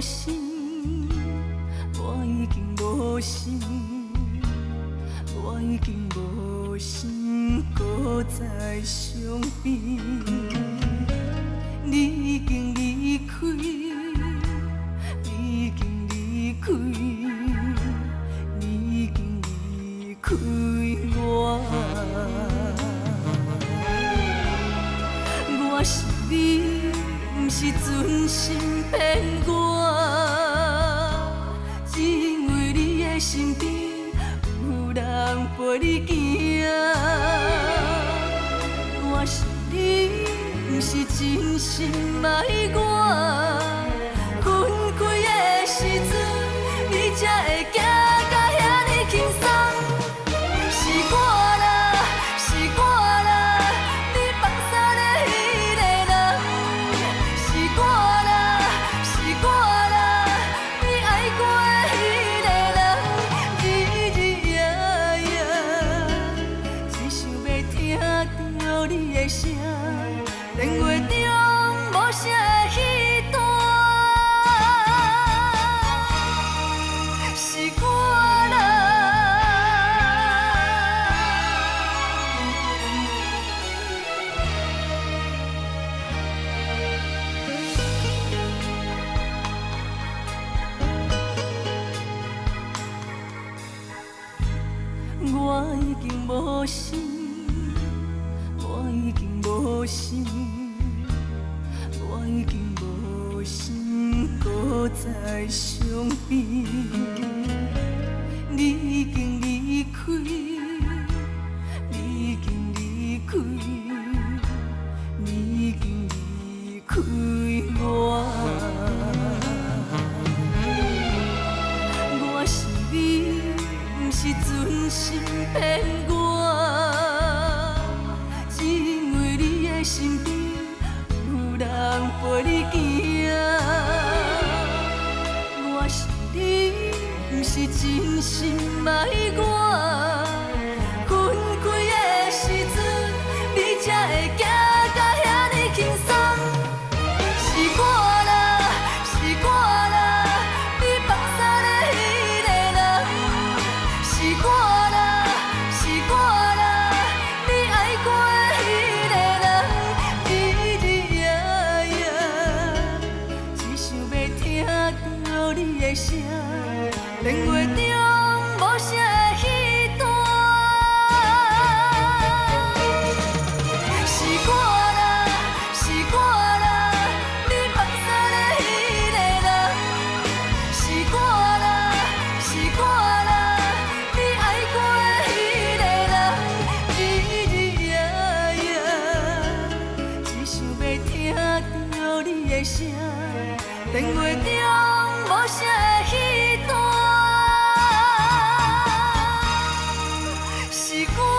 无心，我已经无心，我已经无心，搁再相变。你已经离开，你已经离开，你已经离开我。我是你，不是存心骗我，只因为你的身边有人陪你行。我是你，不是真心爱我，分开的时阵，你才会行到遐尼轻松。是我啦，是我啦，你放下了彼个人。是我啦，是我啦，你爱过的彼个人。日日夜夜，只想要听到你的声，电话中无声的彼段。是我啦。我已经无心，我已经无心，我已经无心，搁再相变。你已经离开，你已经离开，你已经离开我。我是你，不是存心骗我，只因为你的身边有人陪你行。我是你，不是真心爱我，分开的时阵，你才会行到遐尼轻松。是我啦，是我啦，你放下了彼个人。是我啦，是我啦，你爱过的彼个人。日日夜夜，只想要听到你的声，电话中无声的彼段。是我啦，是我啦，你放下了彼个人。是我啦，是我啦，你爱过的彼个人。日日夜夜，只想要听到你的声，电话中无声的彼段。是我。